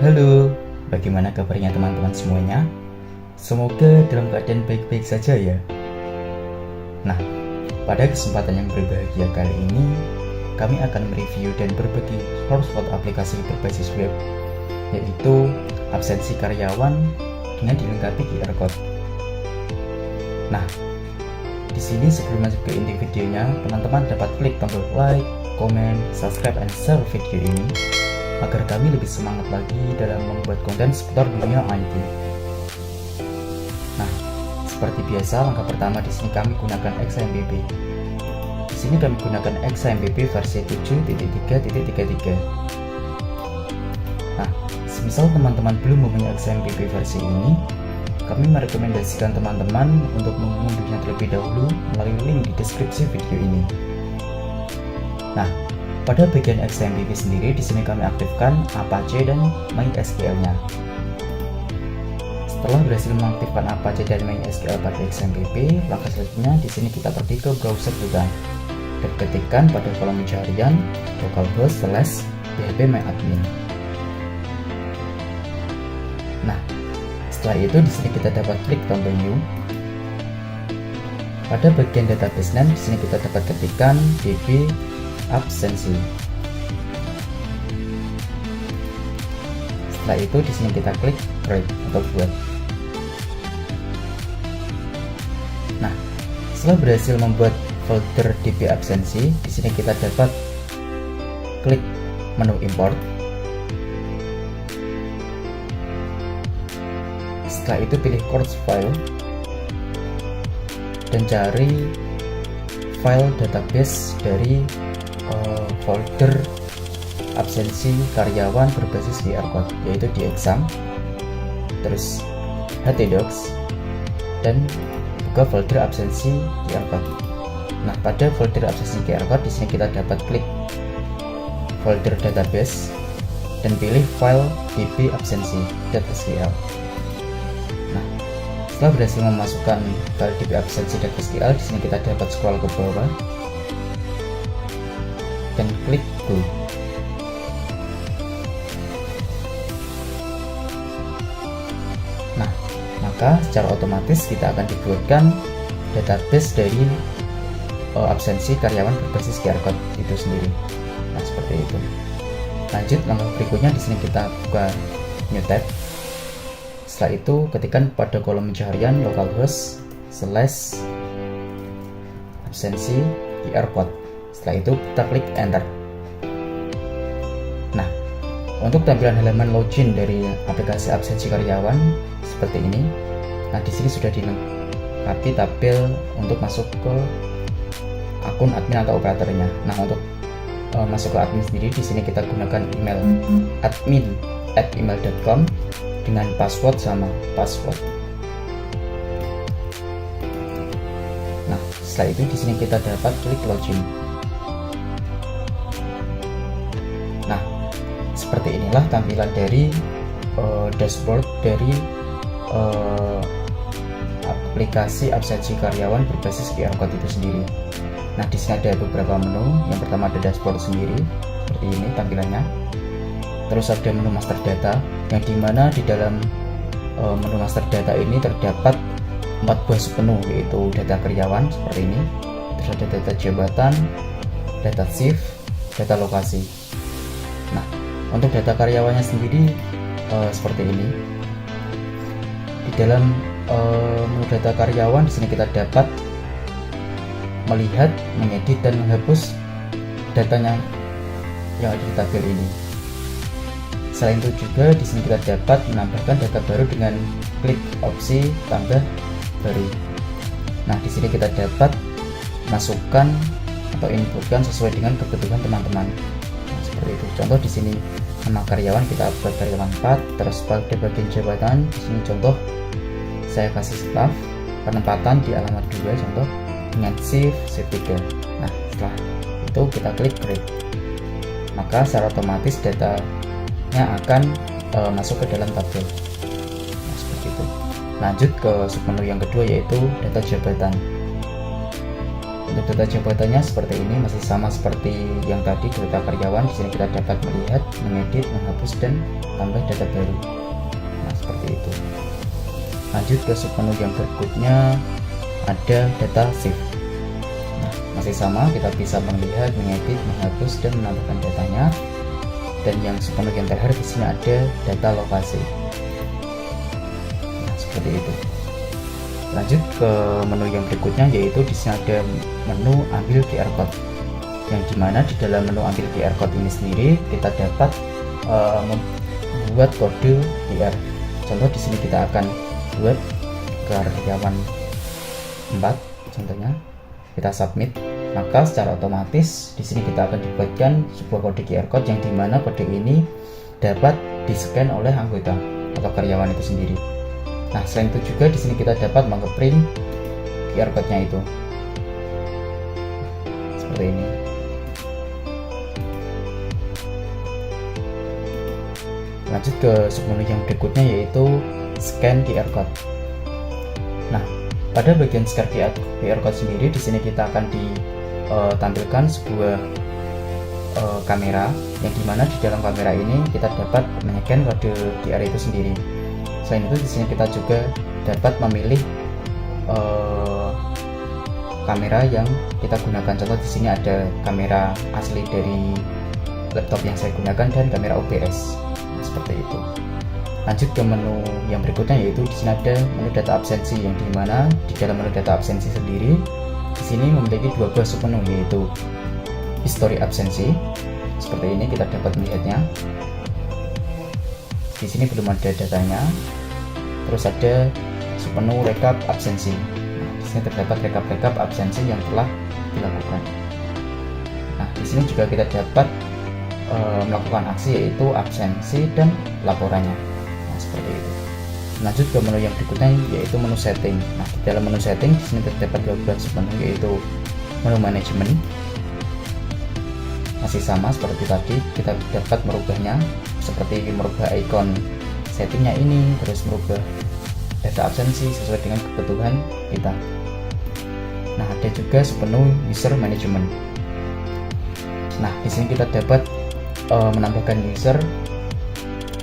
Halo, bagaimana kabarnya teman-teman semuanya? Semoga dalam keadaan baik-baik saja ya. Nah, pada kesempatan yang berbahagia kali ini, kami akan mereview dan berbagi hotspot aplikasi berbasis web, yaitu absensi karyawan dengan dilengkapi QR code. Nah, di sini sebelum masuk ke inti videonya, teman-teman dapat klik tombol like, comment, subscribe, and share video ini agar kami lebih semangat lagi dalam membuat konten seputar dunia IT. Nah, seperti biasa, langkah pertama di sini kami gunakan XAMPP. Di sini kami gunakan XAMPP versi 7.3.33. Nah, semisal teman-teman belum mempunyai XAMPP versi ini, kami merekomendasikan teman-teman untuk mengunduhnya terlebih dahulu melalui link di deskripsi video ini. Nah, pada bagian XAMPP sendiri, di sini kami aktifkan Apache dan MySQL-nya. Setelah berhasil mengaktifkan Apache dan MySQL pada XAMPP, langkah selanjutnya di sini kita pergi ke browser kita dan ketikkan pada kolom pencarian localhost/phpMyAdmin. Nah, setelah itu di sini kita dapat klik tombol New. Pada bagian database name, di sini kita dapat ketikkan db absensi. Setelah itu di sini kita klik create atau buat. Nah, setelah berhasil membuat folder db absensi, di sini kita dapat klik menu import. Setelah itu pilih course file dan cari file database dari folder absensi karyawan berbasis QR code, yaitu di exam, terus htdocs, dan buka folder absensi QR code. Nah, pada folder absensi QR code di sini kita dapat klik folder database dan pilih file db absensi.sql. Nah, setelah berhasil memasukkan file db absensi.sql, di sini kita dapat scroll ke bawah dan klik go. Nah, maka secara otomatis kita akan dibuatkan database dari absensi karyawan berbasis QR code itu sendiri. Nah, seperti itu. Lanjut, langkah berikutnya di sini kita buka new tab. Setelah itu ketikkan pada kolom pencarian localhost/absensi QR code. Setelah itu kita klik enter. Nah, untuk tampilan halaman login dari aplikasi absensi karyawan seperti ini. Nah, di sini sudah dilengkapi tabel untuk masuk ke akun admin atau operatornya. Nah, untuk masuk ke admin sendiri, di sini kita gunakan email admin@email.com dengan password sama password. Nah, setelah itu di sini kita dapat klik login. Nah, seperti inilah tampilan dari dashboard dari aplikasi absensi karyawan berbasis QR code itu sendiri. Nah, di sini ada beberapa menu. Yang pertama ada dashboard sendiri, seperti ini tampilannya. Terus ada menu master data, yang dimana di dalam menu master data ini terdapat 4 buah submenu, yaitu data karyawan seperti ini, terus ada data jabatan, data shift, data lokasi. Nah, untuk data karyawannya sendiri seperti ini. Di dalam menu data karyawan di sini kita dapat melihat, mengedit, dan menghapus datanya yang ada di tabel ini. Selain itu juga di sini kita dapat menambahkan data baru dengan klik opsi tambah baru. Nah, di sini kita dapat masukkan atau inputkan sesuai dengan kebutuhan teman-teman. Nah, seperti itu. Contoh di sini nama karyawan kita buat karyawan 4, terus pada bagian jabatan di sini contoh saya kasih staff, penempatan di alamat 2 contoh dengan shift 3. Nah, setelah itu kita klik create. Maka secara otomatis datanya akan masuk ke dalam tabel. Nah, seperti itu. Lanjut ke submenu yang kedua, yaitu data jabatan. Untuk data jabatannya seperti ini, masih sama seperti yang tadi data karyawan. Di sini kita dapat melihat, mengedit, menghapus dan tambah data baru. Nah, seperti itu. Lanjut ke submenu yang berikutnya, ada data shift. Nah, masih sama, kita bisa melihat, mengedit, menghapus dan menambahkan datanya. Dan yang submenu yang terakhir di sini ada data lokasi. Nah, seperti itu. Lanjut ke menu yang berikutnya, yaitu di sini ada menu ambil QR code, yang dimana di dalam menu ambil QR code ini sendiri kita dapat membuat kode QR. Contoh di sini kita akan buat karyawan 4, contohnya kita submit, maka secara otomatis di sini kita akan dibuatkan sebuah kode QR code, yang dimana kode ini dapat di-scan oleh anggota atau karyawan itu sendiri. Nah, selain itu juga di sini kita dapat meng-print QR code-nya itu. Seperti ini. Lanjut ke submenu yang berikutnya, yaitu scan QR code. Nah, pada bagian scan QR code sendiri, di sini kita akan ditampilkan sebuah kamera, yang dimana di dalam kamera ini kita dapat men-scan kode QR itu sendiri. Selain itu di sini kita juga dapat memilih kamera yang kita gunakan. Contoh di sini ada kamera asli dari laptop yang saya gunakan dan kamera OBS. Nah, seperti itu. Lanjut ke menu yang berikutnya, yaitu di sini ada menu data absensi, yang dimana di dalam menu data absensi sendiri di sini memiliki dua buah submenu, yaitu history absensi. Seperti ini kita dapat melihatnya. Di sini belum ada datanya. Terus ada submenu rekap absensi. Nah, di sini terdapat rekap absensi yang telah dilakukan. Nah, di sini juga kita dapat melakukan aksi, yaitu absensi dan laporannya. Nah, seperti itu. Lanjut ke menu yang berikutnya, yaitu menu setting. Nah, di dalam menu setting di sini terdapat dua buah submenu, yaitu menu manajemen. Masih sama seperti tadi, kita dapat merubahnya, seperti merubah ikon settingnya ini, terus merubah data absensi sesuai dengan kebutuhan kita. Nah, ada juga submenu user management. Nah, di sini kita dapat menambahkan user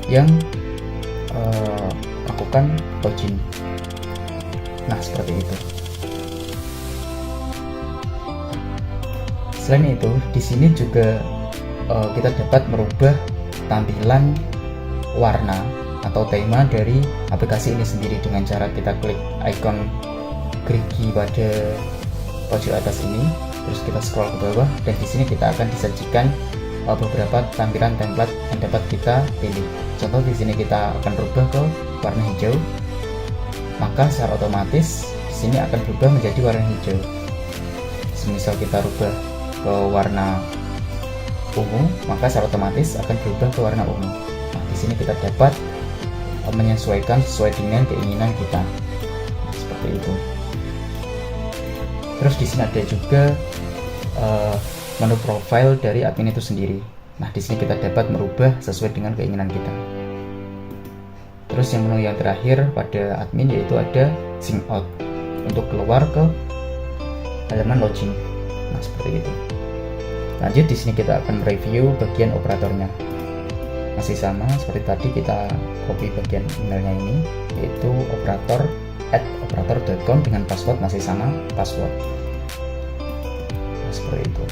yang melakukan login. Nah, seperti itu. Selain itu, di sini juga kita dapat merubah tampilan warna atau tema dari aplikasi ini sendiri dengan cara kita klik icon gerigi pada pojok atas ini, terus kita scroll ke bawah, dan di sini kita akan disajikan beberapa tampilan template yang dapat kita pilih. Contoh di sini kita akan rubah ke warna hijau, maka secara otomatis di sini akan berubah menjadi warna hijau. Semisal kita rubah ke warna ungu, maka secara otomatis akan berubah ke warna ungu. Nah, di sini kita dapat menyesuaikan sesuai dengan keinginan kita. Nah, seperti itu. Terus di sini ada juga menu profile dari admin itu sendiri. Nah, di sini kita dapat merubah sesuai dengan keinginan kita. Terus yang menu yang terakhir pada admin, yaitu ada sign out untuk keluar ke halaman login. Nah, seperti itu. Lanjut, di sini kita akan review bagian operatornya. Masih sama seperti tadi, kita copy bagian emailnya ini, yaitu operator@operator.com dengan password masih sama password. Nah, seperti itu.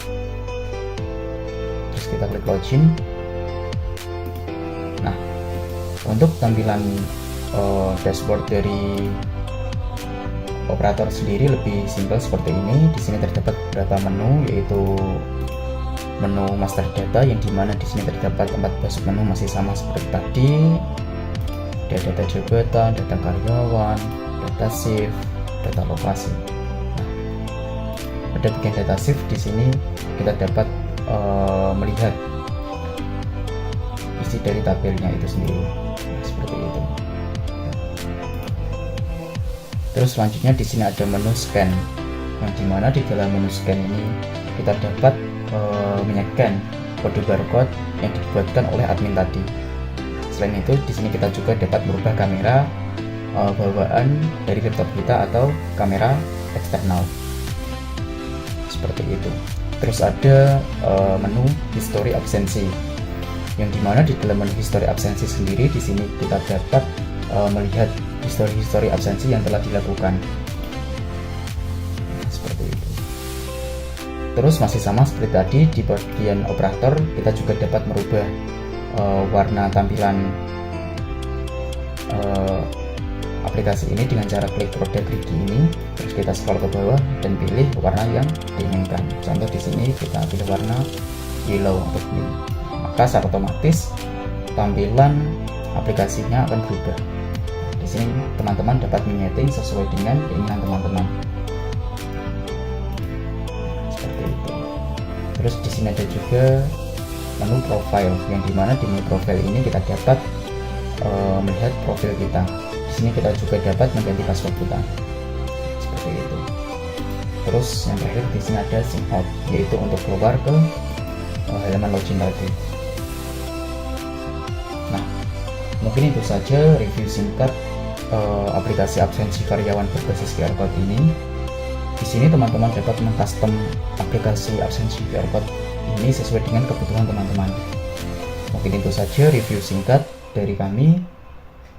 Terus kita klik login. Nah, untuk tampilan dashboard dari operator sendiri lebih simpel seperti ini. Di sini terdapat beberapa menu, yaitu menu master data, yang dimana di sini terdapat 4 buah submenu masih sama seperti tadi. Ada data jabatan, data karyawan, data shift, data lokasi. Nah, pada bagian data shift di sini kita dapat melihat isi dari tabelnya itu sendiri. Nah, seperti itu. Terus selanjutnya di sini ada menu scan, yang dimana di dalam menu scan ini kita dapat menyekan kode barcode yang dibuatkan oleh admin tadi. Selain itu, di sini kita juga dapat merubah kamera bawaan dari laptop kita atau kamera eksternal. seperti itu. Terus ada menu history absensi, yang dimana di dalam menu history absensi sendiri di sini kita dapat melihat history absensi yang telah dilakukan. Seperti itu. Terus masih sama seperti tadi, di bagian operator kita juga dapat merubah warna tampilan aplikasi ini dengan cara klik roda gerigi ini, terus kita scroll ke bawah dan pilih warna yang diinginkan. Contoh di sini kita pilih warna yellow untuk ini, maka secara otomatis tampilan aplikasinya akan berubah. Di sini teman-teman dapat menyeting sesuai dengan keinginan teman-teman. Seperti itu. Terus di sini ada juga menu profile, yang dimana di menu profile ini kita dapat melihat profil kita. Di sini kita juga dapat mengganti password kita. Seperti itu. Terus yang terakhir di sini ada sign out, yaitu untuk keluar ke halaman login tadi. Nah, mungkin itu saja review singkat aplikasi absensi karyawan berbasis QR code ini. Di sini teman-teman dapat mengcustom aplikasi absensi QR code ini sesuai dengan kebutuhan teman-teman. Mungkin itu saja review singkat dari kami.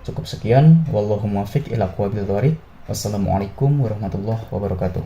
Cukup sekian. Wallahu muwaffiq ila aqwabil thoriq. Wassalamualaikum warahmatullahi wabarakatuh.